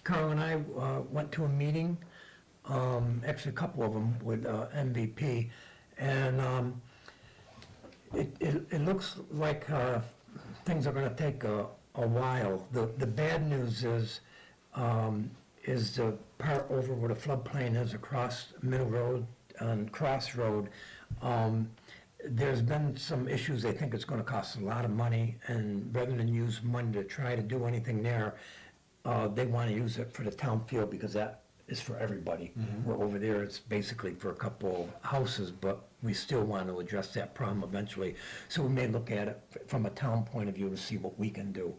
Carl and I went to a meeting, actually a couple of them with MVP, and it looks like things are going to take a while. The bad news is the part over where the floodplain is across Middle Road and Cross Road. There's been some issues. They think it's going to cost a lot of money, and rather than use money to try to do anything there, they want to use it for the town field because that is for everybody. Where over there, it's basically for a couple houses, but we still want to address that problem eventually. So we may look at it from a town point of view to see what we can do.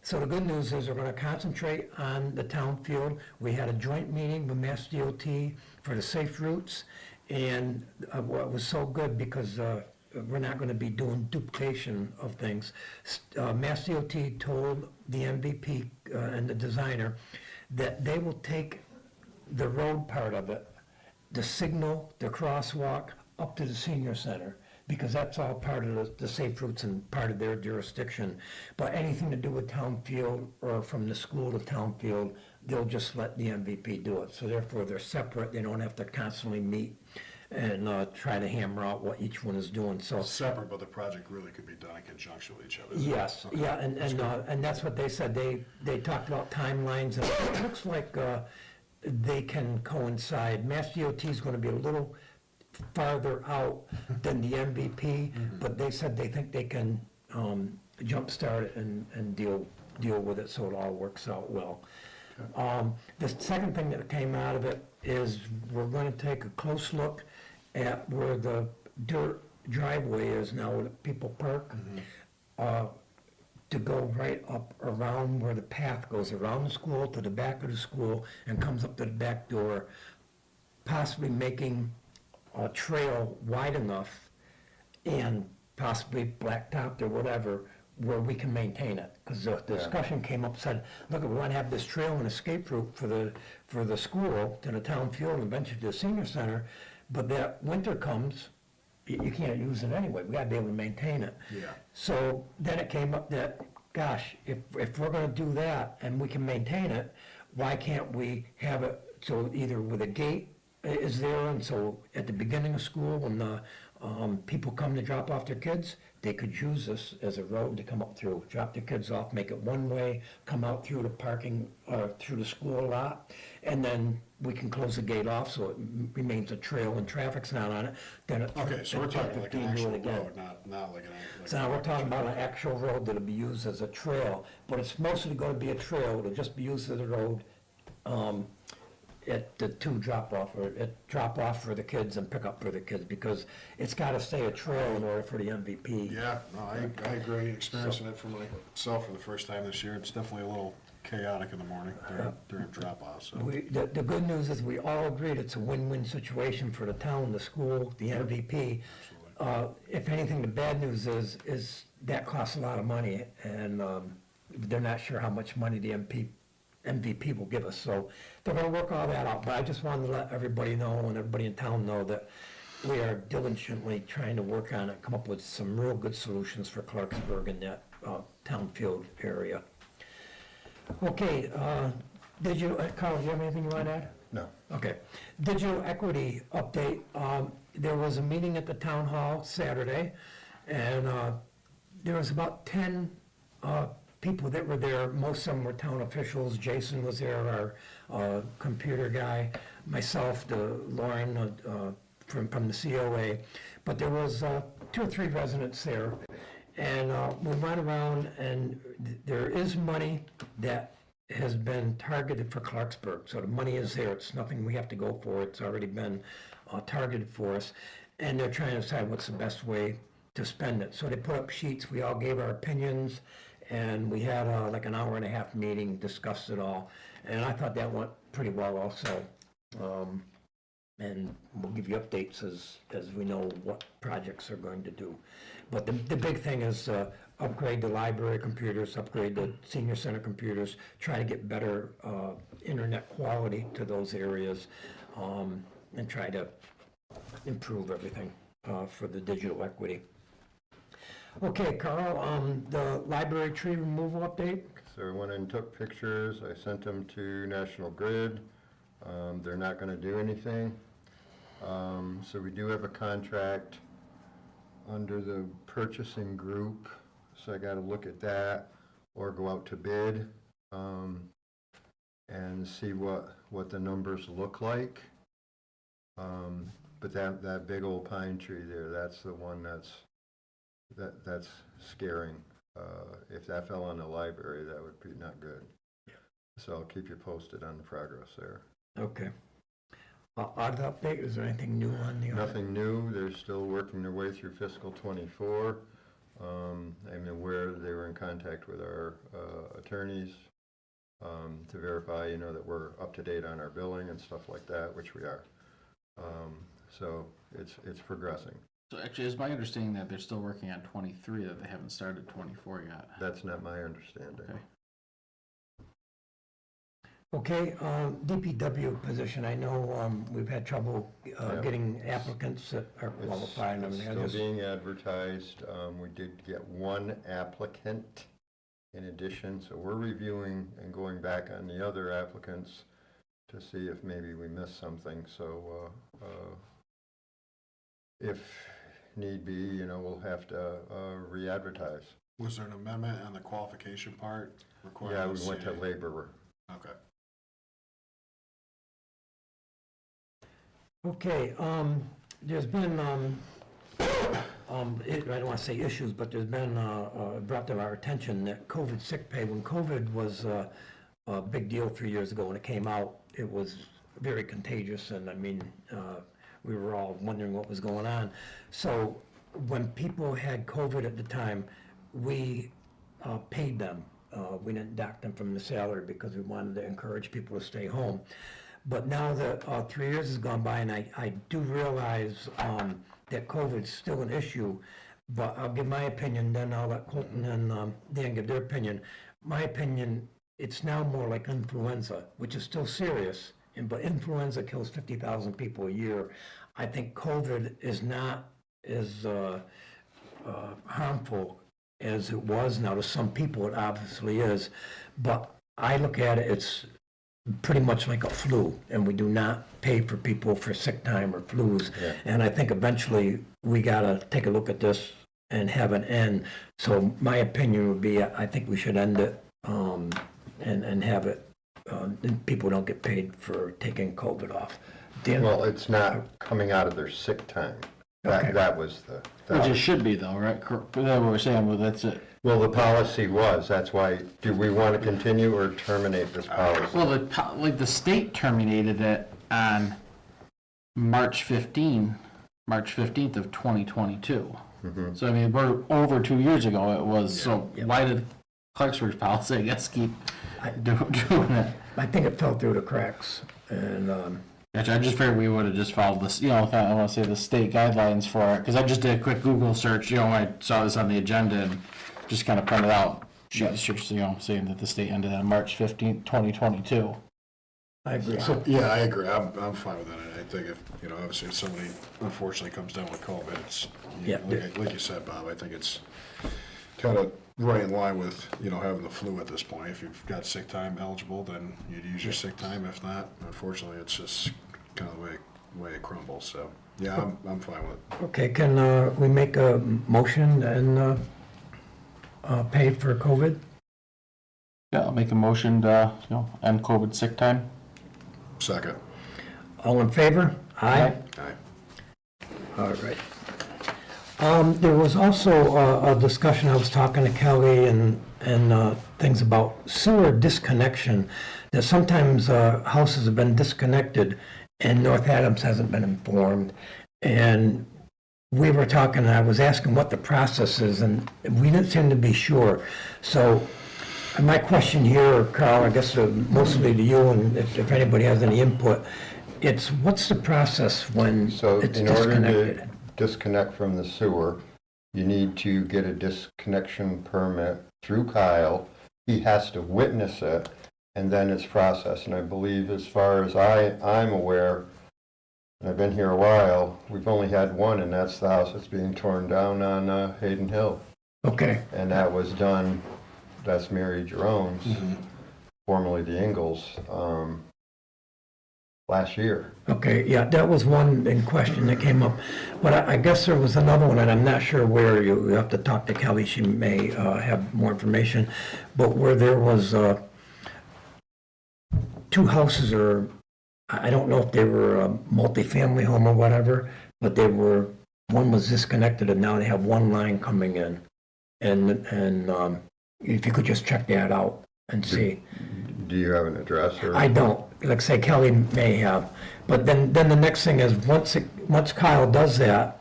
So the good news is we're going to concentrate on the town field. We had a joint meeting with Mass DOT for the safe routes, and what was so good because we're not going to be doing duplication of things. Mass DOT told the MVP and the designer that they will take the road part of it, the signal, the crosswalk, up to the senior center, because that's all part of the safe routes and part of their jurisdiction. But anything to do with town field or from the school to town field, they'll just let the MVP do it. So therefore, they're separate. They don't have to constantly meet and try to hammer out what each one is doing. So separate, but the project really could be done in conjunction with each other. Yes, okay. Yeah, and that's what they said. They talked about timelines, and it looks like they can coincide. Mass DOT is going to be a little farther out than the MVP, but they said they think they can jumpstart it and deal with it, so it all works out well. Okay. The second thing that came out of it is we're going to take a close look at where the dirt driveway is now, where the people park, to go right up around where the path goes around the school to the back of the school and comes up to the back door, possibly making a trail wide enough and possibly blacktopped or whatever where we can maintain it. Because the discussion came up, said, look, we want to have this trail and escape route for the school to the town field and eventually to the senior center, but that winter comes, you can't use it anyway. We got to be able to maintain it. Yeah. So then it came up that, gosh, if we're going to do that and we can maintain it, why can't we have it so either with a gate is there, and so at the beginning of school when the people come to drop off their kids, they could use this as a road to come up through, drop their kids off, make it one way, come out through the parking, through the school lot, and then we can close the gate off so it remains a trail and traffic's not on it. Then it, okay, so we're talking like an actual road, not like an. Like so now we're talking about an actual road that'll be used as a trail, but it's mostly going to be a trail. It'll just be used as a road. At the two drop off for the kids and pick up for the kids, because it's got to stay a trail in order for the MVP. Yeah, no, I agree. Experiencing it for myself for the first time this year, it's definitely a little chaotic in the morning during drop off. So the good news is we all agreed it's a win-win situation for the town, the school, the MVP. If anything, the bad news is that costs a lot of money, and they're not sure how much money the MVP will give us, so they're going to work all that out. But I just wanted to let everybody know and everybody in town know that we are diligently trying to work on it, come up with some real good solutions for Clarksburg and that town field area. Okay, Carl, do you have anything you want to add? no. Okay. Digital equity update. There was a meeting at the town hall Saturday, and there was about 10 people that were there. Most of them were town officials. Jason was there, our computer guy, myself, Lauren from the COA. But there was 2 or 3 residents there. And we went around, and there is money that has been targeted for Clarksburg. So the money is there. It's nothing we have to go for. It's already been targeted for us. And they're trying to decide what's the best way to spend it. So they put up sheets. We all gave our opinions. And we had like an hour-and-a-half meeting, discussed it all, and I thought that went pretty well also. And we'll give you updates as we know what projects are going to do. But the big thing is upgrade the library computers, upgrade the senior center computers, try to get better internet quality to those areas, and try to improve everything for the digital equity. Okay, Carl, the library tree removal update? So I went and took pictures, I sent them to National Grid. They're not gonna do anything. So we do have a contract under the purchasing group, so I gotta look at that or go out to bid, and see what the numbers look like. But that big old pine tree there, that's the one that's scaring. If that fell on the library, that would be not good. So I'll keep you posted on the progress there. Okay. Audit update, is there anything new on the audit? Nothing new, they're still working their way through fiscal '24. I'm aware they were in contact with our attorneys to verify, that we're up to date on our billing and stuff like that, which we are. So it's progressing. So actually, it's my understanding that they're still working on 23, that they haven't started 24 yet. That's not my understanding. Okay. Okay, DPW position, I know we've had trouble getting applicants that are qualified and It's everything. still being advertised. We did get one applicant in addition, so we're reviewing and going back on the other applicants to see if maybe we missed something. So if need be, we'll have to re-advertise. Was there an amendment on the qualification part? Yeah, we went to laborer. Okay. Okay, there's been, I don't want to say issues, but there's been, brought to our attention that COVID sick pay, when COVID was a big deal 3 years ago when it came out, it was very contagious, and I mean, we were all wondering what was going on. So when people had COVID at the time, we paid them. We didn't dock them from the salary because we wanted to encourage people to stay home. But now that 3 years has gone by, and I do realize that COVID's still an issue, but I'll give my opinion, then I'll let Colton and Dan give their opinion. My opinion, it's now more like influenza, which is still serious, but influenza kills 50,000 people a year. I think COVID is not as harmful as it was. Now, to some people, it obviously is, but I look at it, it's pretty much like a flu, and we do not pay for people for sick time or flus. Yeah. And I think eventually we gotta take a look at this and have an end. So my opinion would be, I think we should end it, and have it, people don't get paid for taking COVID off. Dan? Well, it's not coming out of their sick time. Okay. That was Which it should be though, right? That's what we're saying, well, that's it. well, the policy was, that's why, do we want to continue or terminate this policy? Well, the state terminated it on March 15th of 2022. Mhm. So I mean, we're over 2 years ago it was, so why did Clarksburg's policy, I guess, keep doing it? I think it fell through the cracks, and, Actually, I just figured we would have just followed this, I want to say the state guidelines for it, because I just did a quick Google search, when I saw this on the agenda and just kind of printed out, saying that the state ended on March 15th, 2022. I agree. Yeah, I agree. I'm fine with that. I think if, obviously if somebody unfortunately comes down with COVID, it's, Yeah. like you said, Bob, I think it's kind of right in line with, having the flu at this point. If you've got sick time eligible, then you'd use your sick time. If not, unfortunately, it's just kind of the way it crumbles. So, yeah, I'm fine with it. Okay, can we make a motion and pay for COVID? Yeah, I'll make a motion to, end COVID sick time. Second. All in favor? Aye. Aye. All right. There was also a discussion, I was talking to Kelly and things about sewer disconnection, that sometimes houses have been disconnected and North Adams hasn't been informed. And we were talking, and I was asking what the process is, and we didn't seem to be sure. So my question here, Carl, I guess mostly to you, and if anybody has any input, it's what's the process when So it's in order disconnected? to disconnect from the sewer, you need to get a disconnection permit through Kyle. He has to witness it, and then it's processed. And I believe, as far as I'm aware, and I've been here a while, we've only had one, and that's the house that's being torn down on Hayden Hill. Okay, And that was done that's Mary Jerome's, formerly the Ingalls, last year. Okay, yeah, that was one in question that came up. But I guess there was another one, and I'm not sure where. You have to talk to Kelly, she may have more information. But where there was two houses, or I don't know if they were a multifamily home or whatever, but they were, one was disconnected and now they have one line coming in. And if you could just check that out and see. Do you have an address or? I don't, like say Kelly may have, but then the next thing is, once Kyle does that,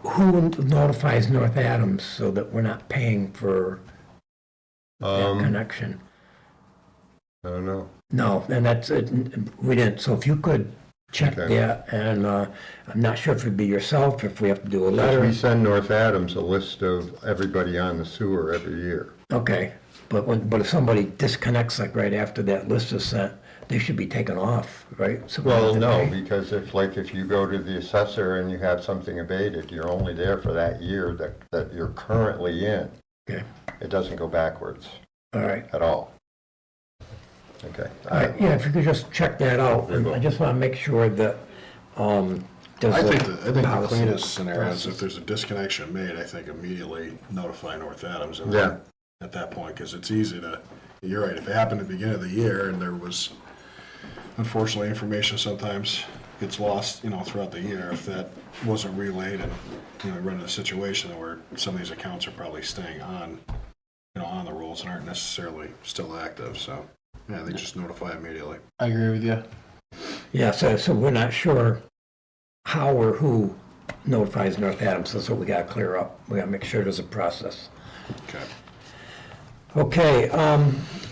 who notifies North Adams so that we're not paying for that connection? I don't know. No, and that's, it. We didn't, so if you could check Okay. that, and I'm not sure if it'd be yourself, if we have to do a We letter. send North Adams a list of everybody on the sewer every year. Okay, but if somebody disconnects like right after that list is sent, they should be taken off, right? So we Well, have to no, pay. because if you go to the assessor and you have something abated, you're only there for that year that you're currently in. Okay, It doesn't go backwards all right. at all. Okay. All right, yeah, if you could just check that out, and I just want to make sure that, there's I a think the policy cleanest scenario is if process. there's a disconnection made, I think immediately notify North Adams. And Yeah. at that point, because it's easy to, you're right, if it happened at the beginning of the year and there was, unfortunately, information sometimes gets lost, throughout the year, if that wasn't relayed and, run into a situation where some of these accounts are probably staying on, on the rolls and aren't necessarily still active, so, yeah, they just notify immediately. I agree with you. Yeah, so we're not sure how or who notifies North Adams, that's what we gotta clear up. We gotta make sure there's a process. Okay. Okay,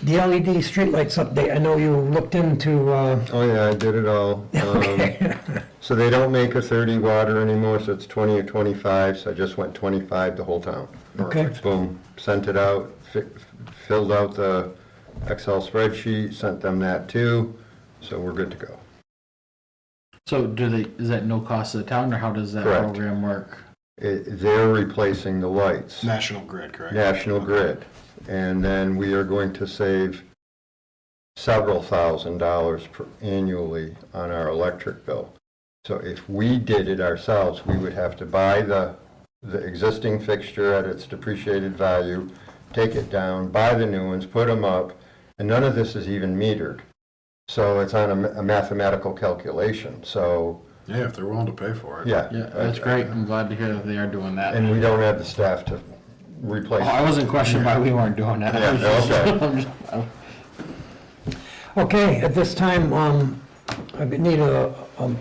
the LED streetlights update, I know you looked into, Oh, yeah, I did it all. okay. So they don't make a 30 water anymore, so it's 20 or 25, so I just went 25 the whole town. Okay, Boom, sent it out, filled out the Excel spreadsheet, sent them that too, so we're good to go. So is that no cost to the town, or how does that Correct. program work? They're replacing the lights, National Grid, correct? National Grid, and then we are going to save several $1,000s annually on our electric bill. So if we did it ourselves, we would have to buy the existing fixture at its depreciated value, take it down, buy the new ones, put them up, and none of this is even metered. So it's on a mathematical calculation, so, Yeah, if they're willing to pay for it. yeah. Yeah, that's great. I'm glad to hear that they are doing that. And we don't have the staff to replace. Oh, I wasn't questioning why we weren't doing that. I was Yeah, just- okay. I'm just- okay, at this time, I need a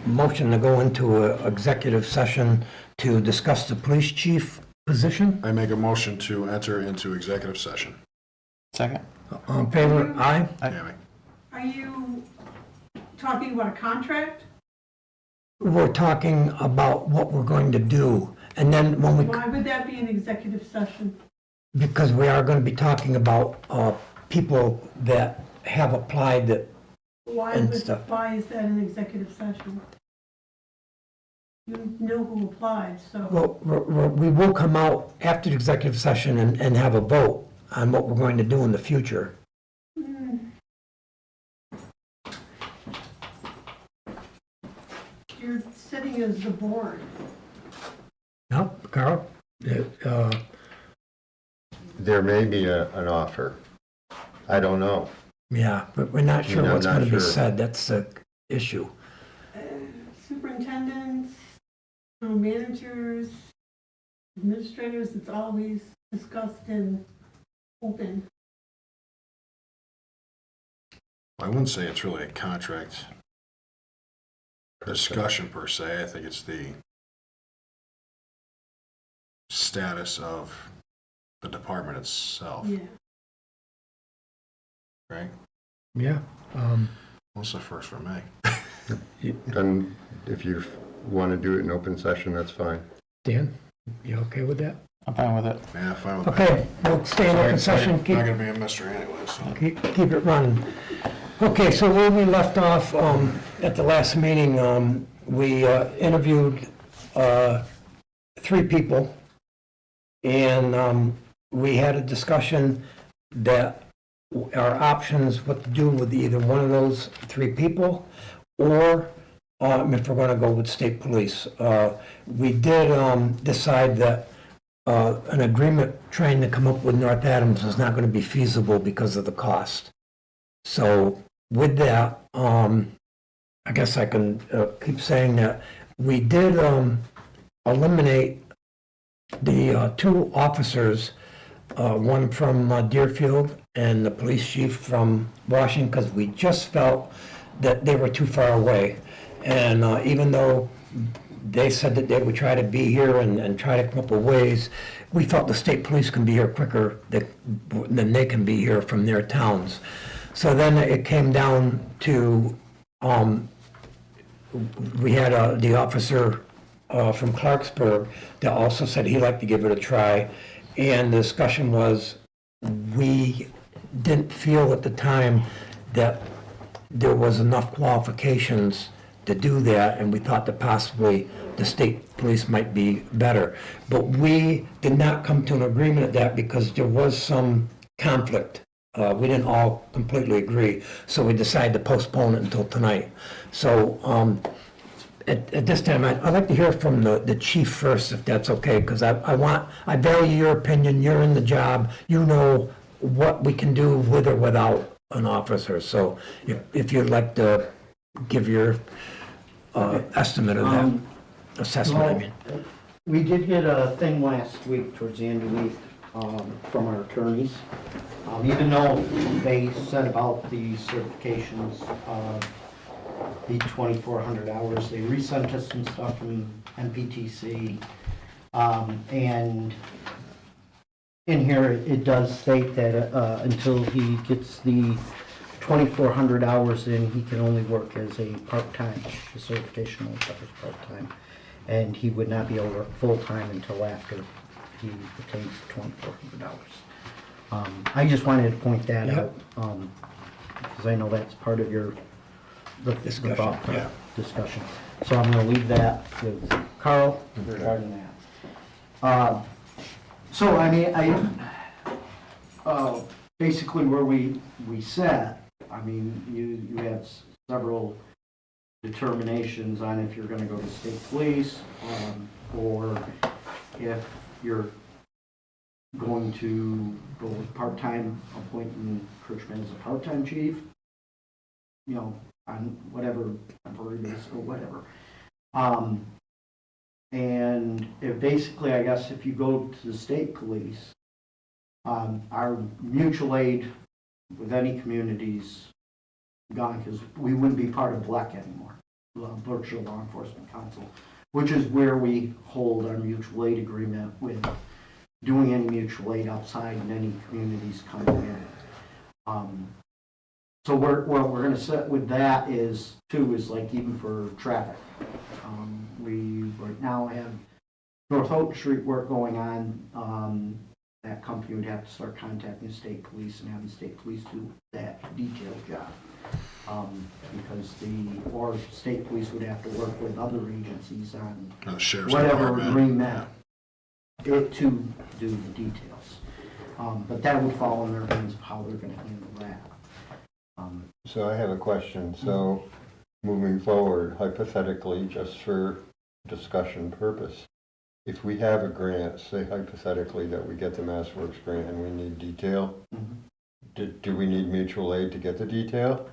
motion to go into a executive session to discuss the police chief position. I make a motion to enter into executive session. Second. All in favor, aye? Tammy? Are you talking about a contract? We're talking about what we're going to do, and then when we, Why would that be an executive session? because we are going to be talking about people that have applied that, And stuff. Why is that an executive session? You know who applied, so. well, we will come out after the executive session and have a vote on what we're going to do in the future. Hmm. You're sitting as the board. No, Carl? There may be an offer. I don't know. Yeah, but we're not sure No, what's not going to be sure. said, that's the issue. Superintendents, managers, administrators, it's always discussed in open. I wouldn't say it's really a contract discussion per se. I think it's the status of the department itself, Yeah. right? Yeah. What's the first for me? And if you want to do it in open session, that's fine. Dan, you okay with that? I'm fine with it. Yeah, fine with me. Okay, we'll stay in open session, Not gonna be a mystery anyway, so. keep it running. Okay, so where we left off at the last meeting, we interviewed 3 people, and we had a discussion that our options, what to do with either one of those three people, or if we're gonna go with state police. We did decide that an agreement trying to come up with North Adams is not gonna be feasible because of the cost. So with that, I guess I can keep saying that we did eliminate the two officers, one from Deerfield and the police chief from Washington, because we just felt that they were too far away. And even though they said that they would try to be here and try to come up with ways, we felt the state police can be here quicker than they can be here from their towns. So then it came down to, we had the officer from Clarksburg that also said he'd like to give it a try. And the discussion was, we didn't feel at the time that there was enough qualifications to do that, and we thought that possibly the state police might be better. But we did not come to an agreement at that because there was some conflict. We didn't all completely agree, so we decided to postpone it until tonight. So at this time, I'd like to hear from the chief first, if that's okay, because I value your opinion, you're in the job, you know what we can do with or without an officer. So if you'd like to give your estimate of that, assessment, I mean. We did get a thing last week, towards the end of the week, from our attorneys. Even though they said about the certifications of the 2,400 hours, they resent us some stuff from MPTC. And in here, it does state that until he gets the 2,400 hours in, he can only work as a part-time. The certification only covers part-time. And he would not be able to work full-time until after he attains the 2,400 hours. I just wanted to point that out, because I know that's part of your Discussion, yeah. discussion. So I'm going to leave that with Carl regarding that. So I mean, basically where we sat, I mean, you have several determinations on if you're going to go to state police, or if you're going to go with part-time, appointing Kirchman as a part-time chief, you know, on whatever temporary basis or whatever. And if basically, I guess, if you go to the state police, our mutual aid with any communities gone, because we wouldn't be part of BLEC anymore, Berkshire Law Enforcement Council, which is where we hold our mutual aid agreement with doing any mutual aid outside and any communities coming in. So what we're going to set with that is, too, is like even for traffic. We right now have North Houghton Street work going on. That company would have to start contacting the state police and have the state police do that detailed job. Because or state police would have to work with other agencies on Sheriff's whatever Department. agreement it to do the details. But that would fall in their hands of how they're going to handle that. So I have a question. So moving forward, hypothetically, just for discussion purpose, if we have a grant, say hypothetically that we get the MassWorks grant and we need detail, do we need mutual aid to get the detail?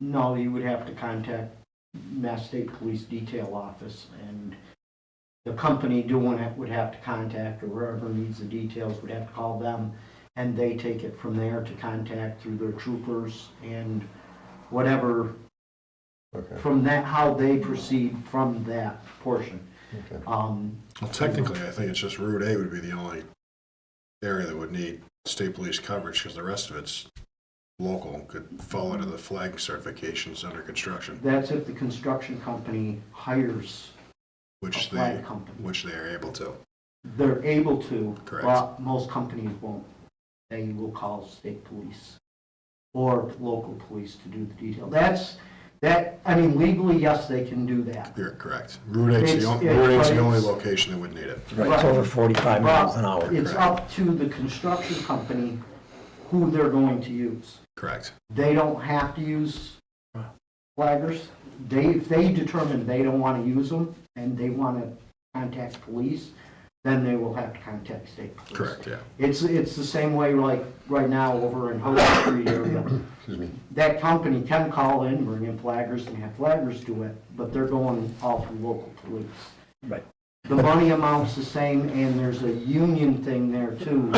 No, you would have to contact Mass State Police Detail Office, and the company doing it would have to contact, or wherever needs the details would have to call them, and they take it from there to contact through their troopers and whatever. Okay. From that, how they proceed from that portion. Okay. Well, technically, I think it's just Route A would be the only area that would need state police coverage, because the rest of it's local, could fall under the flag certifications under construction, That's if the construction company hires which a flag company. they are able to. They're able to, Correct. but most companies won't. They will call state police or local police to do the detail. I mean, legally, yes, they can do that. You're correct. Route 8's the It's- only it's- location that would need it. Right, it's over 45 miles an hour. It's correct. up to the construction company who they're going to use. Correct. They don't have to use flaggers. If they determine they don't want to use them and they want to contact police, then they will have to contact state police. Correct, yeah. It's the same way like right now over in Hudson Street area. Excuse me. That company can call in, bring in flaggers and have flaggers do it, but they're going all through local police. Right. The money amount's the same, and there's a union thing there too,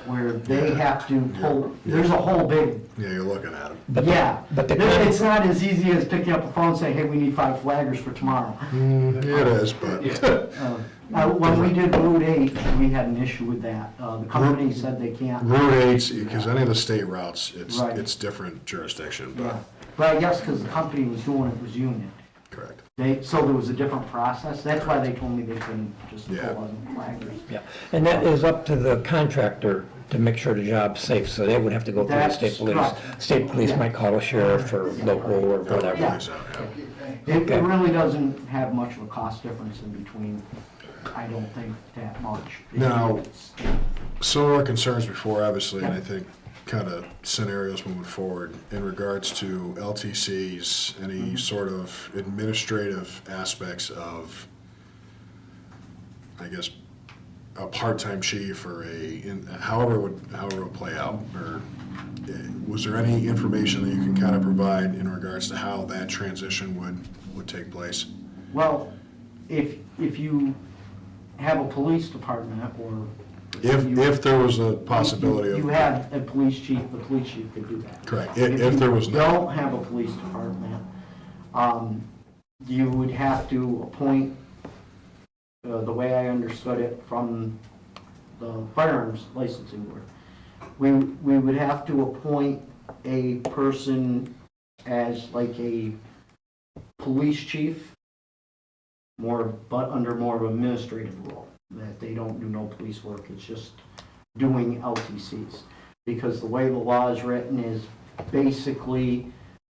where they have to pull, there's a whole big, Yeah, you're looking at them. yeah. but the- It's not as easy as picking up the phone and saying, hey, we need 5 flaggers for tomorrow. It is, but When we did Route 8, we had an issue with that. The company said they can't. Route 8, because any of the state routes, Right. it's different jurisdiction, Yeah. but, But I guess because the company was doing it was union. correct. So there was a different process. That's why they told me they couldn't just Yeah. pull on flaggers. Yeah, and that is up to the contractor to make sure the job's safe, so they would have to go through the state That's police. correct. State police might call a sheriff or local or whatever. Yeah. Plays out, yeah. It Okay. really doesn't have much of a cost difference in between. I don't think that much. No. It's- Some of our concerns before, obviously, and I Yeah. think kind of scenarios moving forward in regards to LTCs, any sort of administrative aspects of, I guess, a part-time chief or however it would play out, or was there any information that you can kind of provide in regards to how that transition would take place? Well, if you have a police department or. If there was a possibility You of, have a police chief, the police chief could do that. correct, if there was you not, don't have a police department, you would have to appoint, the way I understood it from the firearms licensing board, we would have to appoint a person as like a police chief, but under more of an administrative role, that they don't do no police work, it's just doing LTCs. Because the way the law is written is basically,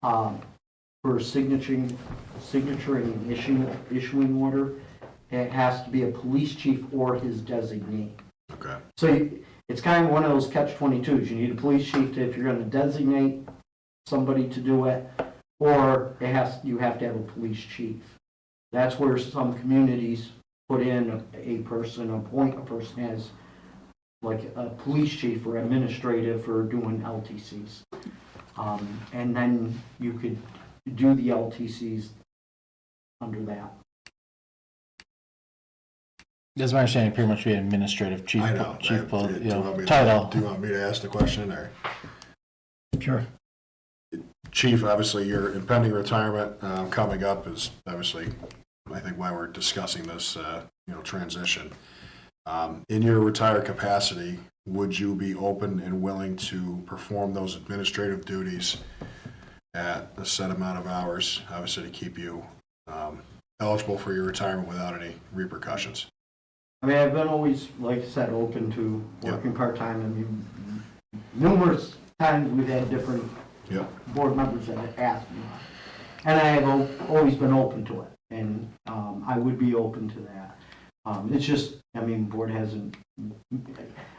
for signaturing an issuing order, it has to be a police chief or his designee. okay, So it's kind of one of those catch-22s. You need a police chief if you're gonna designate somebody to do it, or you have to have a police chief. That's where some communities put in appoint a person as like a police chief or administrative for doing LTCs. And then you could do the LTCs under that. That's my understanding, pretty much be administrative chief, I know. chief, Do you want me to- title. Do you want me to ask the question, or? Sure. Chief, obviously, your impending retirement coming up is obviously, I think, why we're discussing this, transition. In your retired capacity, would you be open and willing to perform those administrative duties at a set amount of hours, obviously to keep you eligible for your retirement without any repercussions? I mean, I've been always, like I said, open to working part-time. I mean, numerous times we've had different Yep. board members that have asked me. And I have always been open to it, and I would be open to that. It's just, I mean, board hasn't,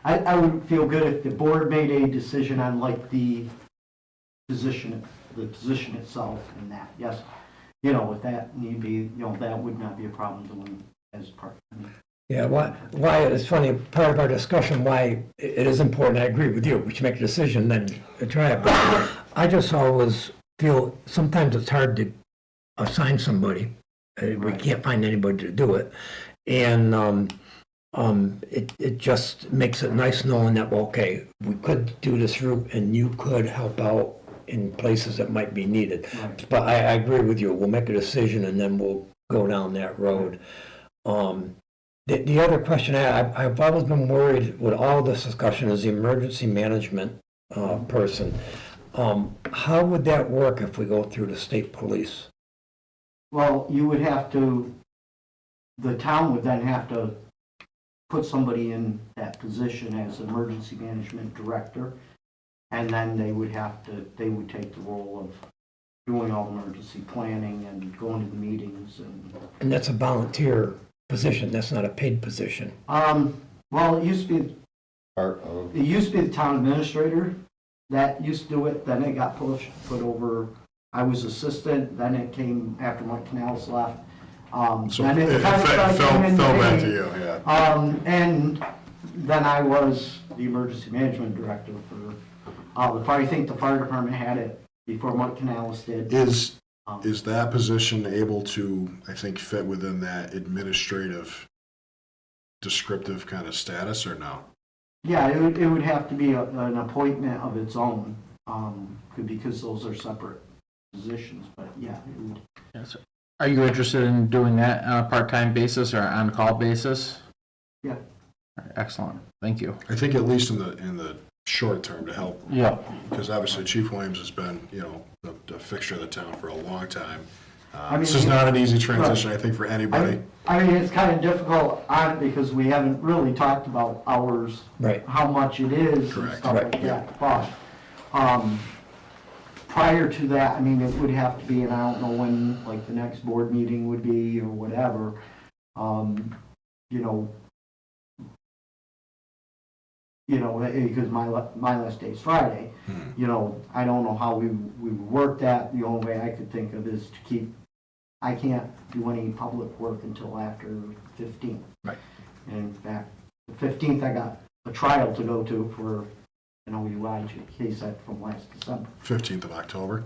I would feel good if the board made a decision on like the position itself and that, yes. If that need be, that would not be a problem doing as part. Yeah, why, it's funny, part of our discussion, why it is important, I agree with you, we should make a decision, then try it. But I just always feel, sometimes it's hard to assign somebody, we Right. can't find anybody to do it. And it just makes it nice knowing that, well, okay, we could do this route and you could help out in places that might be needed. Right. But I agree with you, we'll make a decision and then we'll go down that road. The other question I've always been worried with all this discussion is the emergency management person. How would that work if we go through the state police? Well, you would have to, the town would then have to put somebody in that position as emergency management director, and then they would take the role of doing all the emergency planning and going to the meetings And that's a volunteer position, that's not a paid position. well, it used to be, part of, It used to be the town administrator that used to do it, then it got put over, I was assistant, then it came after Mike Canales left. So Then it kind of started coming fell to back me. to you, yeah. And then I was the emergency management director for, the fire, I think the fire department had it before Mike Canales did. Is that position able to, I think, fit within that administrative descriptive kind of status or no? Yeah, it would have to be an appointment of its own, because those are separate positions, but yeah, it would. Yes. Are you interested in doing that on a part-time basis or on-call basis? Yeah. All right, excellent, thank you. I think at least in the short term to help, Yeah, because obviously Chief Williams has been, you know, the fixture of the town for a long time. I mean, This is not an easy transition, I think, for anybody. I mean, it's kind of difficult on it because we haven't really talked about hours, Right. how much it is and Correct. stuff Right, like that. But, prior to that, I mean, it would have to be, and I don't know when, like, the next board meeting would be or whatever, because my last day is Friday, I don't know how we would work that. The only way I could think of is to keep, I can't do any public work until after 15th. Right. And in fact, the 15th, I got a trial to go to for an OUI case that from last December. 15th of October?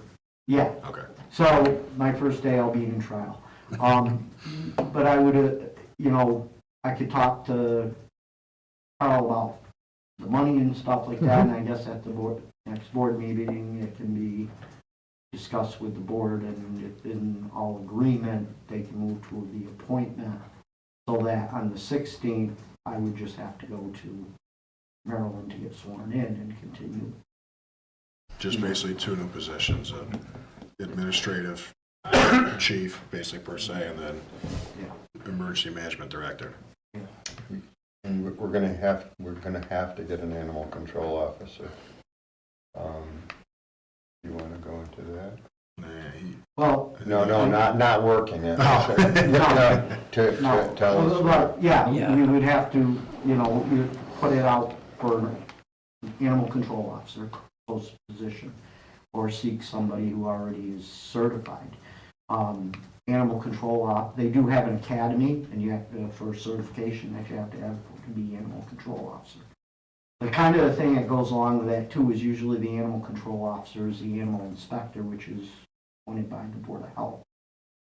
Yeah, Okay. so my first day I'll be in trial. But I would, I could talk to Carl about the money and stuff like that, and I guess at the next board meeting, it can be discussed with the board, and if in all agreement, they can move to the appointment, so that on the 16th, I would just have to go to Maryland to get sworn in and continue. Just basically two new positions, administrative chief, basically per se, and then emergency management director. and we're gonna have to get an animal control officer. You wanna go into that? Nah, Well, No, not working it. Oh. No, to no, tell us. but, yeah, Yeah. we would have to, you put it out for an animal control officer, post position, or seek somebody who already is certified. Animal control, they do have an academy, and you have to, for certification, that you have to have to be animal control officer. The kind of thing that goes along with that too is usually the animal control officer is the animal inspector, which is appointed by the Board of Health.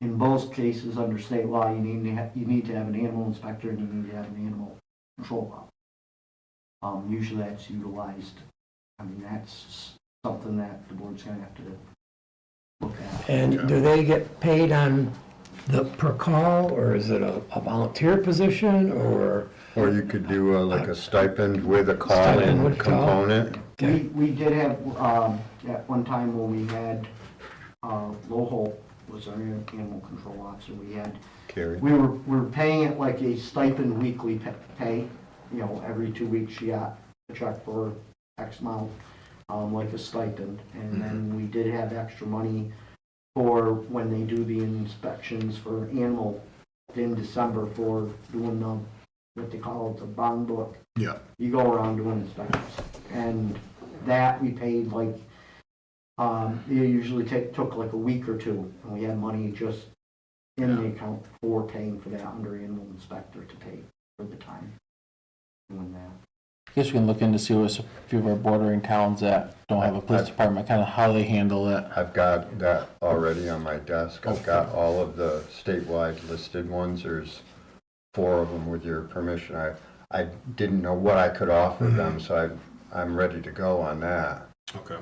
In both cases, under state law, you need to have an animal inspector and you need to have an animal control officer. Usually that's utilized. I mean, that's something that the board's gonna have to look at. And do they get paid on the per call, or is it a volunteer position, or? Or you could do like a stipend with a Stipend call-in with call. component. We did have, at one time when we had, Lowell was our animal control officer, Carrie. we were paying it like a stipend weekly pay. Every 2 weeks she got a check for X amount, like a stipend. And then we did have extra money for when they do the inspections for animal in December for doing what they call it, the bond book. Yeah. You go around doing inspections. And that we paid like, it usually took like a week or two, and we had money just in the account for paying for that under animal inspector to pay for the time doing that. I guess we can look into see what a few of our bordering towns that don't have a police department, kind of how they handle it. I've got that already on my desk. I've got all of the statewide listed ones. There's 4 of them with your permission. I didn't know what I could offer them, so I'm ready to go on that. Okay.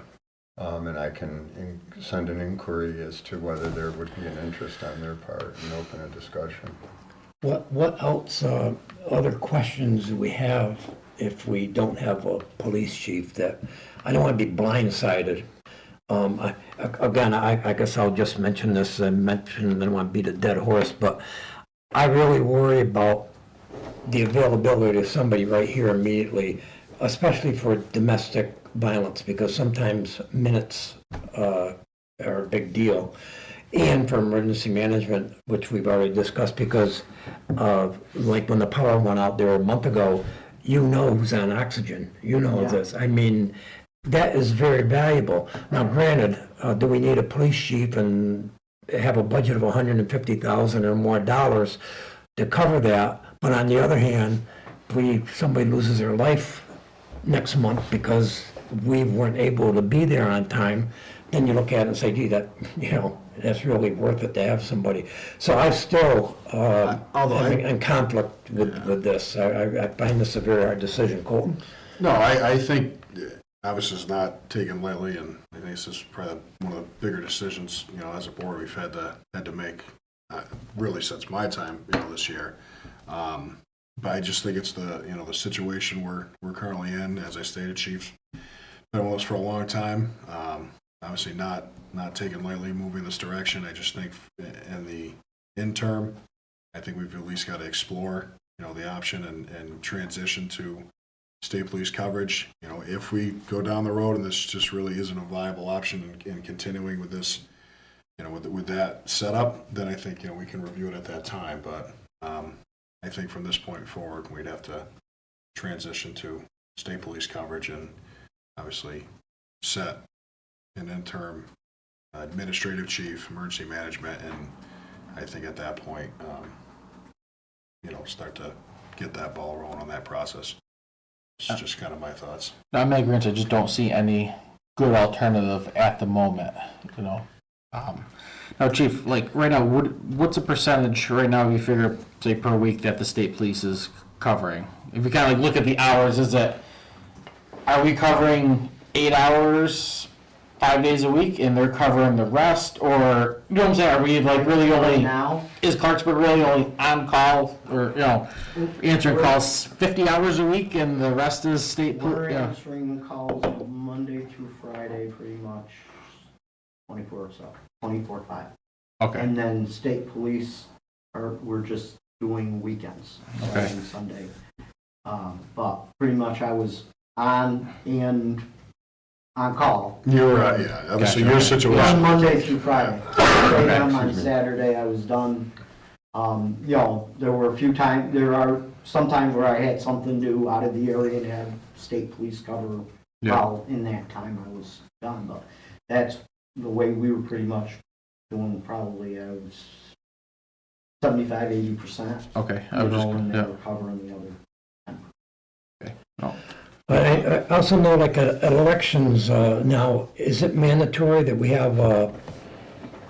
And I can send an inquiry as to whether there would be an interest on their part and open a discussion. What else, other questions do we have if we don't have a police chief that, I don't want to be blindsided. I guess I'll just mention this, I don't want to beat a dead horse, but I really worry about the availability of somebody right here immediately, especially for domestic violence, because sometimes minutes are a big deal. And for emergency management, which we've already discussed, because like when the power went out there a month ago, you know who's on oxygen, you know Yeah. this. I mean, that is very valuable. Now granted, do we need a police chief and have a budget of $150,000 or more dollars to cover that? But on the other hand, somebody loses their life next month because we weren't able to be there on time, then you look at it and say, gee, that's really worth it to have somebody. So I still, Although am I- in conflict with this. I find this a very hard decision, Colton. No, I think, obviously it's not taken lightly, and I think this is probably one of the bigger decisions, as a board we've had to make, really since my time, this year. But I just think it's the situation we're currently in. As I stated, Chief's been with us for a long time. Obviously not taken lightly moving this direction. I just think in the interim, I think we've at least got to explore, the option and transition to state police coverage. If we go down the road and this just really isn't a viable option in continuing with this, with that setup, then I think, we can review it at that time. But I think from this point forward, we'd have to transition to state police coverage and obviously set an interim administrative chief, emergency management, and I think at that point, start to get that ball rolling on that process. It's just kind of my thoughts. I'm in agreement, I just don't see any good alternative at the moment, Now, Chief, like, right now, what's a percentage right now you figure, say, per week that the state police is covering? If you kind of like look at the hours, are we covering 8 hours, 5 days a week, and they're covering the rest? Or, you know what I'm saying, are we like really Right only, now, is Clarksburg really only on call, or, answering calls 50 hours a week, and the rest is state we're police? answering calls Monday through Friday, pretty much 24/5. Okay, And then state police we're just doing weekends, Saturday and Sunday. But pretty much I was on call. You're, obviously your On situation. Monday through Friday. Stayed on Saturday, I was done. There were there are some times where I had something to do out of the area and have state police cover. Yeah. Well, in that time I was done, but that's the way we were pretty much doing, probably, I was 75-80%. okay, I was just, And they yeah. were covering the other. But I also know, like, at elections now, is it mandatory that we have a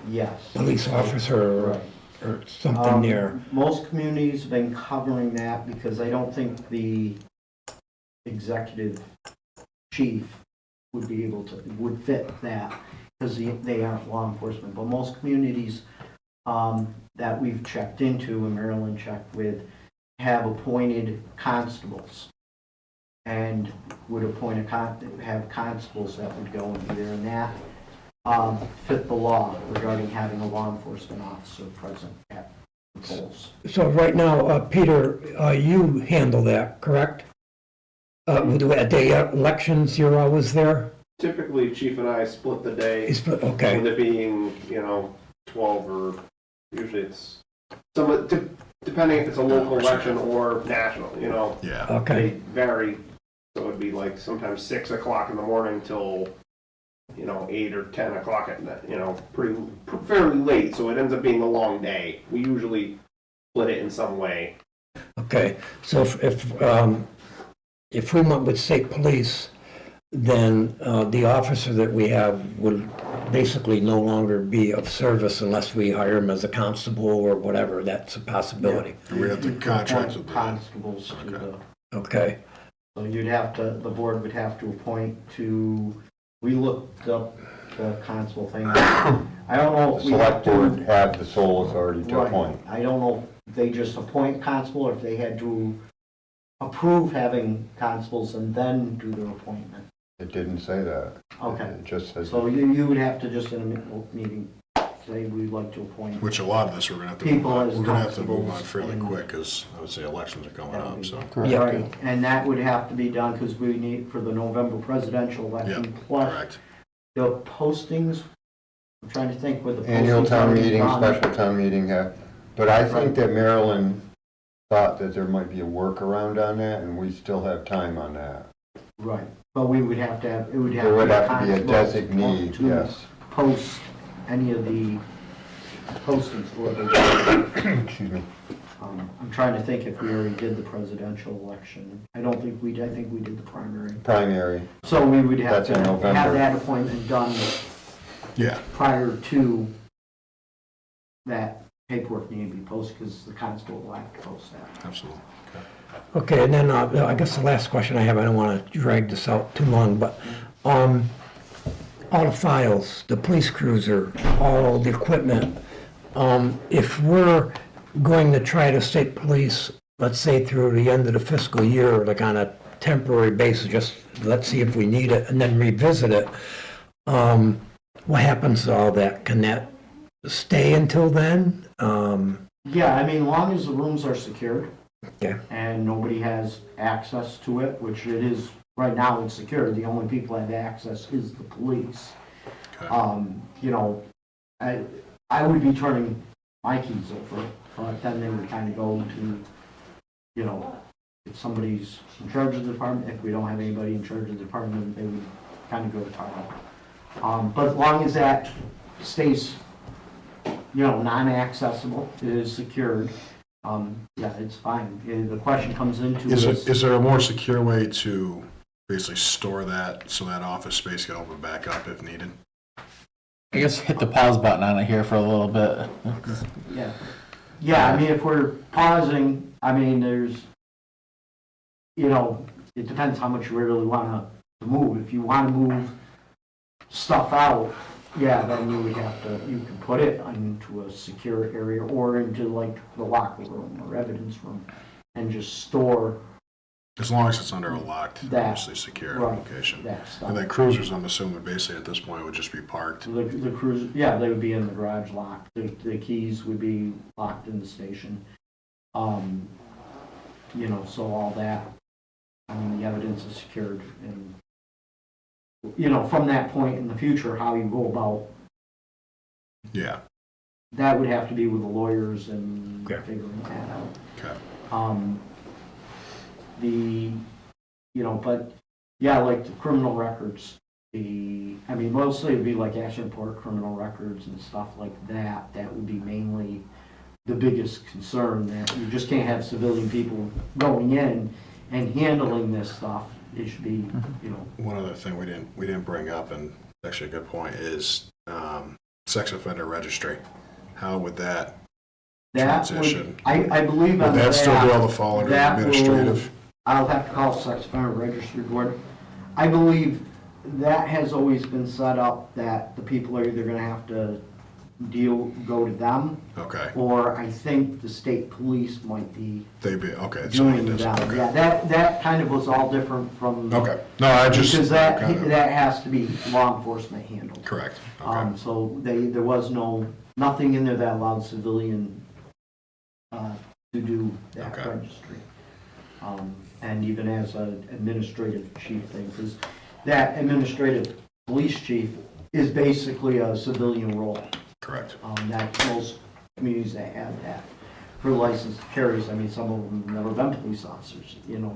Yes. police officer Right. or something there? Most communities have been covering that because I don't think the executive chief would fit that, because they aren't law enforcement. But most communities that we've checked into, and Maryland checked with, have appointed constables and would appoint have constables that would go in there, and that fit the law regarding having a law enforcement officer present at the polls. So right now, Peter, you handle that, correct? At the elections, you're always there? Typically, Chief and I split the day, Okay, with it being, 12 or, usually it's, depending if it's a local election or national, Yeah. okay. they vary. So it'd be like sometimes 6 o'clock in the morning till, 8 or 10 o'clock at night, fairly late, so it ends up being a long day. We usually split it in some way. Okay, so if we went with state police, then the officer that we have would basically no longer be of service unless we hire him as a constable or whatever. That's a possibility. We have to contract with the, Constables to Okay. the, Okay, so the board would have to appoint we looked up the constable thing. I don't know The if we have select board to. have the sole authority to Right. appoint. I don't know if they just appoint constable or if they had to approve having constables and then do their appointment. It didn't say that. Okay. It just says. So you would have to just in a meeting say we'd like to appoint. which a lot of this we're gonna have to, People as move on constables fairly and- quick, because I would say elections are coming up, so. Yeah. Right, and that would have to be done because we need for the November presidential election. Yep, Plus correct. the postings, I'm trying to think where the postings. Annual town already meeting, done. special town meeting, but I think Right. that Maryland thought that there might be a workaround on that, and we still have time on that. Right, but we would have to have, it would have. There would have to be a constable designee, to yes. Post any of the postings for the, Excuse me. I'm trying to think if we already did the presidential election. I don't think we did, I think we did the primary. Primary, So we would have That's in to November. have that appointment done Yeah, prior to that paperwork needing to be posted, because the constable will have to post that. absolutely. Okay, and then I guess the last question I have, I don't want to drag this out too long, but all the files, the police cruiser, all the equipment, if we're going to try to state police, let's say through the end of the fiscal year, like on a temporary basis, just let's see if we need it, and then revisit it, what happens to all that? Can that stay until then? Yeah, I mean, long as the rooms are secured Okay. and nobody has access to it, which it is, right now it's secure, the only people that have access is the police. Okay. You know, I would be turning my keys over, but then they would kind of go to, you know, if somebody's in charge of the department, if we don't have anybody in charge of the department, they would kind of go to Carl. But as long as that stays, you know, non-accessible, it is secured, yeah, it's fine. The question comes into Is there a more secure way to basically store that so that office space can open back up if needed? I guess hit the pause button on it here for a little bit. Yeah. Yeah, I mean, if we're pausing, I mean, there's, you know, it depends how much you really want to move. If you want to move stuff out, yeah, then you would have to, you could put it into a secure area or into like the locker room or evidence room and just store As long as it's under a locked, That, obviously secure right, location. that stuff. And then cruisers, I'm assuming basically at this point would just be parked. The cruise, yeah, they would be in the garage locked. The keys would be locked in the station. You know, so all that, I mean, the evidence is secured and, you know, from that point in the future, how you go about, Yeah, that would have to be with the lawyers and Okay. figuring that out. okay. You know, but, yeah, like the criminal records, I mean, mostly it'd be like action report, criminal records and stuff like that. That would be mainly the biggest concern, that you just can't have civilian people going in and handling this stuff. It should be, you know, One other thing we didn't bring up, and actually a good point, is sex offender registry. How would that that transition? would, I believe on Would that still be able to fall under that will- administrative? I'll have to call sex offender registry board. I believe that has always been set up that the people are either gonna have to go to them, Okay, or I think the state police might be they'd be, okay. so it doing does- that. okay. Yeah, that kind of was all different from. Okay, no, I just. Because that kinda- has to be law enforcement handled. Correct, okay, So there was nothing in there that allowed civilian to do that Okay. registry. And even as an administrative chief thing, because that administrative police chief is basically a civilian role. correct. That most communities that have that for licensed carries, I mean, some of them have never been police officers, you know,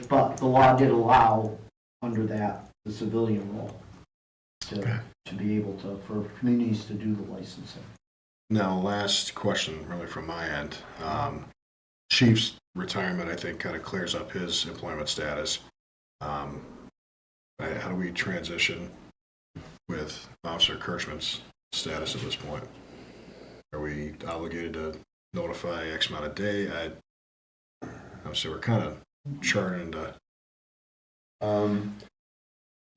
but the law did allow under that, the civilian role to be able to, for communities to do the licensing. Now, last question really from my end. Chief's retirement, I think, kind of clears up his employment status. How do we transition with Officer Kirschman's status at this point? Are we obligated to notify X amount of day? So we're kind of charting into.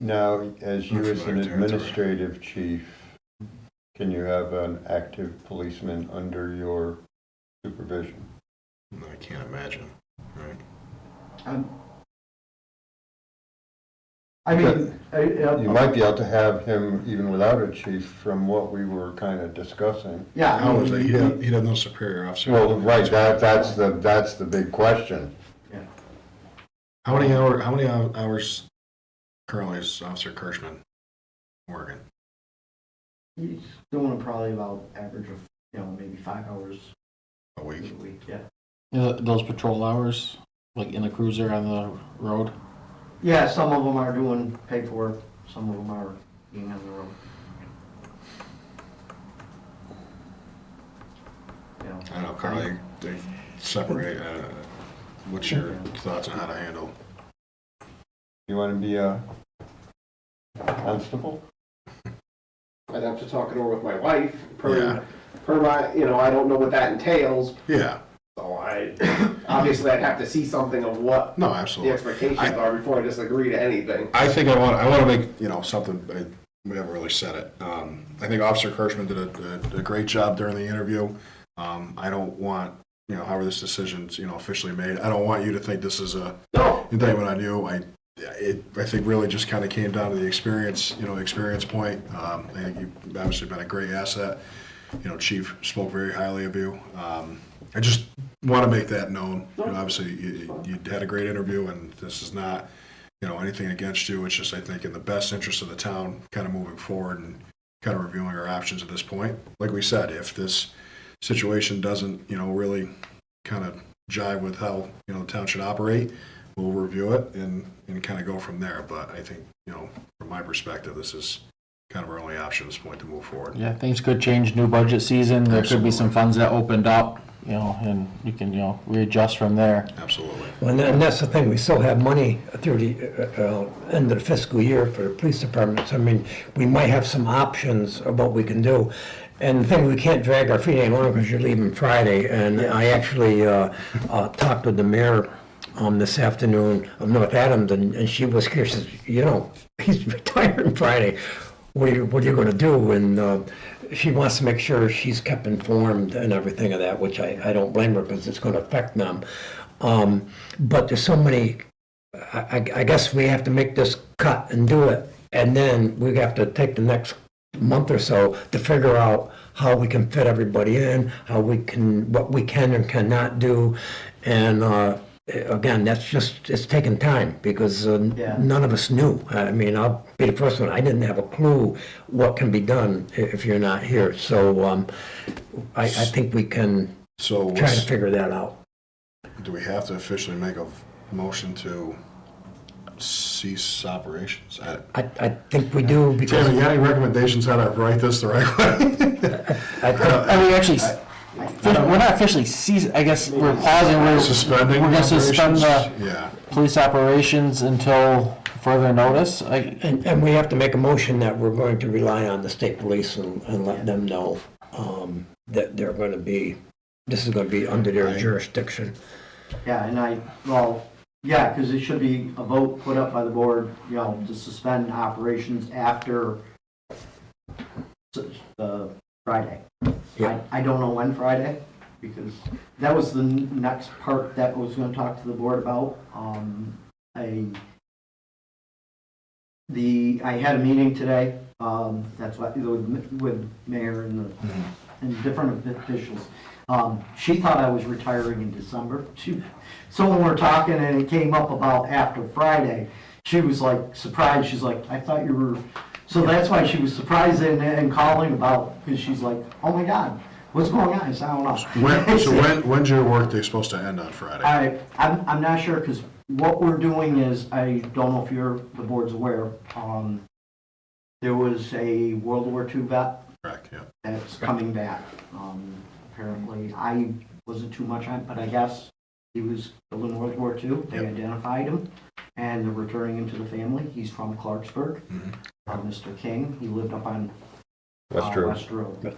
Now, as you as an Unfamiliar territory. administrative chief, can you have an active policeman under your supervision? I can't imagine, right? I mean, You might be able to have him even without a chief from what we were kind of discussing. yeah. I How is mean, that? He'd have no superior officer. Well, right, that's the big question. How many hours currently is Officer Kirschman working? He's doing probably about average of, you know, maybe 5 hours A a week? week, yeah. Those patrol hours, like in a cruiser on the road? Yeah, some of them are doing paperwork, some of them are being on the road. You know, I don't know, Carly, they separate, what's your thoughts on how to handle? You want to be a constable? I'd have to talk it over with my wife, Yeah. per my, I don't know what that entails, Yeah, so obviously I'd have to see something of what no, the absolutely. expectations are before I just agree to anything. I think I want to make, something, we haven't really said it. I think Officer Kirschman did a great job during the interview. I don't want, however this decision's, officially made, I don't want you to think this is a No, indictment on you. I think really just kind of came down to the experience, experience point. I think you've obviously been a great asset. Chief spoke very highly of you. I just want to make that known. Obviously, you had a great interview, and this is not, anything against you. It's just, I think, in the best interest of the town, kind of moving forward and kind of reviewing our options at this point. Like we said, if this situation doesn't, really kind of jive with how, the town should operate, we'll review it and kind of go from there. But I think, from my perspective, this is kind of our only option at this point to move forward. Yeah, things could change, new budget season, there could be some funds that opened up, and you can, readjust from there. Absolutely. Well, and that's the thing, we still have money through the end of the fiscal year for the police departments. I mean, we might have some options of what we can do. And the thing, we can't drag our feet any longer because you're leaving Friday. And I actually talked with the mayor this afternoon of North Adams, and she was curious, she says, he's retiring Friday. What are you going to do? And she wants to make sure she's kept informed and everything of that, which I don't blame her because it's going to affect them. But there's so many, I guess we have to make this cut and do it. And then we have to take the next month or so to figure out how we can fit everybody in, what we can and cannot do. And again, it's taking time because none of us knew. I mean, I'll be the first one. I didn't have a clue what can be done if you're not here. So I think we can So try to figure that out. do we have to officially make a motion to cease operations? I think we do because Tammy, you got any recommendations how to write this the right way? I mean, actually, we're not officially season, I guess we're pausing, Suspending we're gonna suspend the operations? Yeah. police operations until further notice. And we have to make a motion that we're going to rely on the state police and let them know that they're going to be, this is going to be under their jurisdiction. Yeah, and because it should be a vote put up by the board, to suspend operations after Friday. Yeah. I don't know when Friday, because that was the next part that I was gonna talk to the board about. I had a meeting today, that's what, with mayor and different officials. She thought I was retiring in December. So when we're talking and it came up about after Friday, she was like surprised. She's like, I thought you were, so that's why she was surprised and calling about, because she's like, oh my God, what's going on? I said, I don't know. When's your workday supposed to end on Friday? I'm not sure, because what we're doing is, I don't know if the board's aware, there was a World War II vet Correct, yeah. that's coming back. Apparently, I wasn't too much on, but I guess he was killed in World War II. They identified him, and they're returning him to the family. He's from Clarksburg, Mr. King. He lived up on West Road.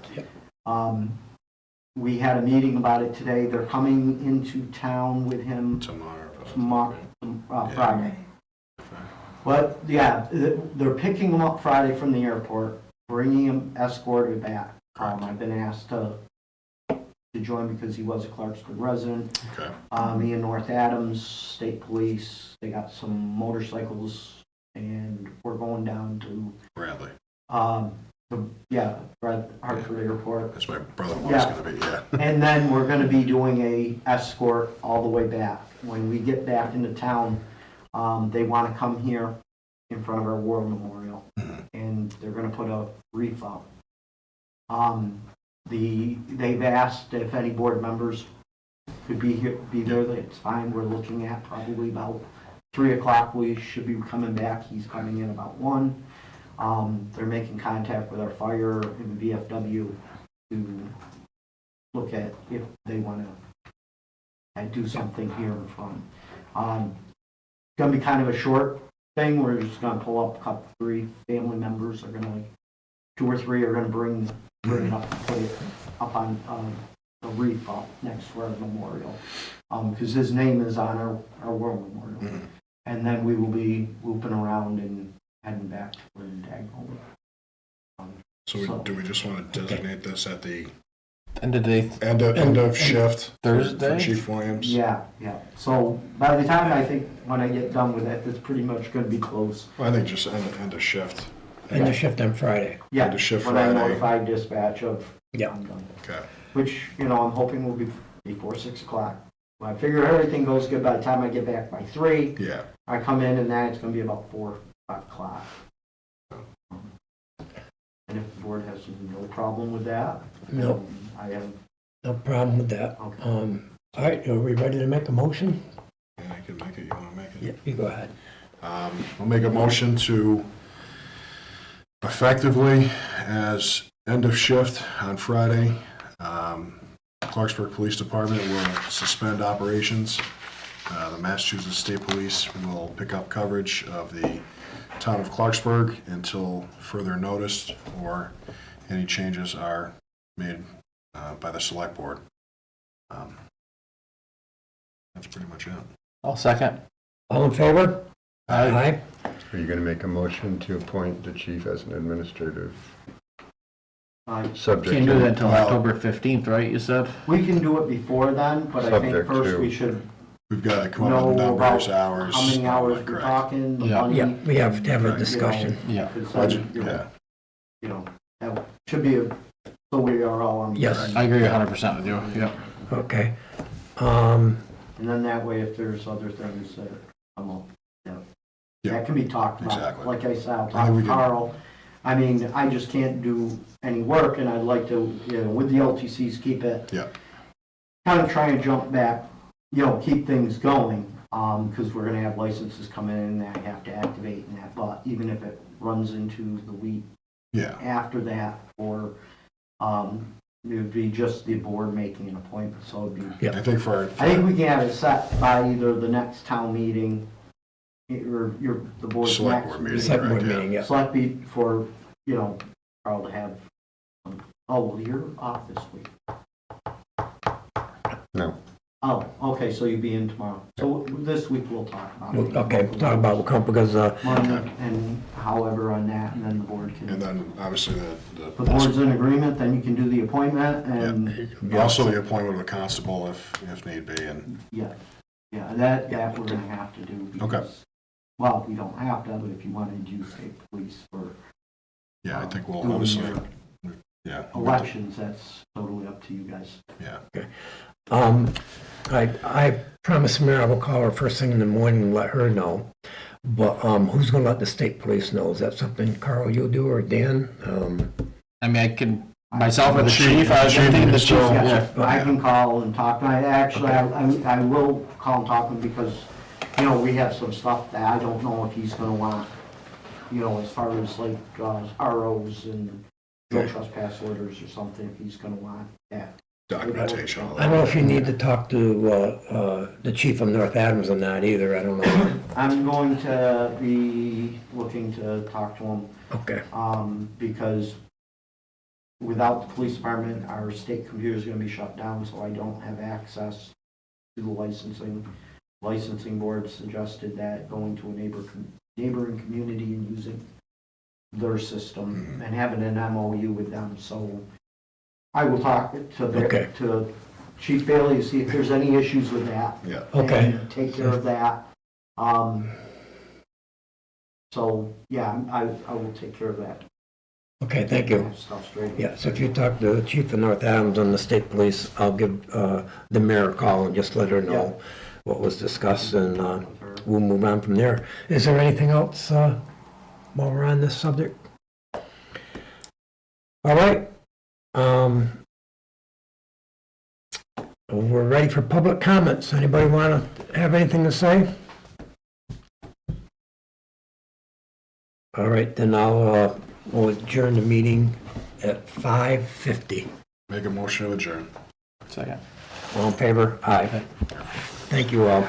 We had a meeting about it today. They're coming into town with him tomorrow, Friday. But yeah, they're picking him up Friday from the airport, bringing him escorted back. I've been asked to join because he was a Clarksburg resident. Okay. Me and North Adams State Police, they got some motorcycles, and we're going down to Bradley. Hartford Airport. That's my brother-in-law's gonna be, yeah. And then we're gonna be doing a escort all the way back. When we get back into town, they wanna come here in front of our war memorial, and they're gonna put a wreath up. They've asked if any board members could be here, be there, it's fine. We're looking at probably about 3 o'clock. We should be coming back. He's coming in about 1. They're making contact with our fire and VFW to look at if they want to do something here in front. Gonna be kind of a short thing. We're just gonna pull up a couple, 3 family members are gonna, 2 or 3 are gonna bring it up and put it up on a wreath up next to our memorial. Because his name is on our war memorial. And then we will be looping around and heading back to where the tag home. Do we just want to designate this at the End of the day, end of shift? Thursday? For Chief Williams? Yeah. So by the time I think when I get done with that, it's pretty much gonna be close. Well, I think just end of shift. And the shift on Friday. Yeah, End of shift when I Friday. notify dispatch of. Yeah. I'm done. Okay. Which, I'm hoping will be before 6 o'clock. I figure everything goes good by the time I get back by 3. Yeah. I come in and then it's gonna be about 4, 5 o'clock. And if the board has no problem with that. No. I have, No problem with that. okay. All right, are we ready to make a motion? Yeah, I can make it. You want to make it? Yeah, you go ahead. I'll make a motion to effectively, as end of shift on Friday, Clarksburg Police Department will suspend operations. The Massachusetts State Police will pick up coverage of the town of Clarksburg until further notice or any changes are made by the select board. That's pretty much it. I'll second. All in favor? Aye. Are you going to make a motion to appoint the chief as an administrative subject? Can't do that until Well- October 15th, right, you said? We can do it before then, but I think Subject first to- we should We've got to come up with know numbers, about hours. how many all hours that, we're correct. talking, the Yeah. money. Yeah, we have to have a Right. discussion. Yeah. 'Cause Budget, then, yeah. that should be, so we are all on. Yes. I agree 100% with you, yeah. Okay. And then that way, if there's other things that come up, Yeah. that can be talked about. Exactly. Like I said, I'll I talk think we to can- Carl. I mean, I just can't do any work, and I'd like to, with the LTCs, keep it. Yeah. Kind of try and jump back, keep things going, because we're gonna have licenses come in that I have to activate and that, but even if it runs into the week Yeah, after that, or, it would be just the board making an appointment, so it'd be. Yeah. I think for, I think we can have it set by either the next town meeting, or the board's Select next board meeting. Select board Correct, yeah. meeting, yeah. Select be for, Carl to have, well, you're off this week. No. Oh, okay, so you'll be in tomorrow. So this week we'll talk about it. Okay, talk about, because, Money and however on that, and then the board and can, then obviously the board's in agreement, then you can do the appointment, and, also the appointment of a constable if need be, and, yeah, that we're gonna have to do. Okay. Because, well, we don't have to, but if you wanted to use state police for yeah, I think we'll doing obviously, your yeah. elections, that's totally up to you guys. Yeah, I promised Mary I will call her first thing in the morning and let her know. But, who's gonna let the state police know? Is that something, Carl, you do, or Dan? I mean, I can, myself or the Chief, chief, I was chief thinking the is chief, still- yeah. I can call and talk, I will call and talk to him because, we have some stuff that I don't know if he's gonna want, as far as like, ROs and no trespass orders or something, if he's gonna want that. documentation, all I don't know that. if you need to talk to, the chief of North Adams on that either, I don't know. I'm going to be looking to talk to him, Okay, because without the police department, our state computer is gonna be shut down, so I don't have access to the licensing. Licensing board suggested that going to a neighboring community and using their system and having an MOU with them, so I will talk Okay. to Chief Bailey to see if there's any issues with that. Yeah, okay, And take care of that. So, yeah, I will take care of that. okay, thank you. Stuff straight. Yeah, so if you talk to the chief of North Adams on the state police, I'll give, the mayor a call and just let her know what was discussed, and, we'll move on from there. Is there anything else, while we're on this subject? All right, We're ready for public comments. Anybody want to have anything to say? All right, then we'll adjourn the meeting at 5:50. Make a motion to adjourn. Second. All in favor? Aye. Thank you all.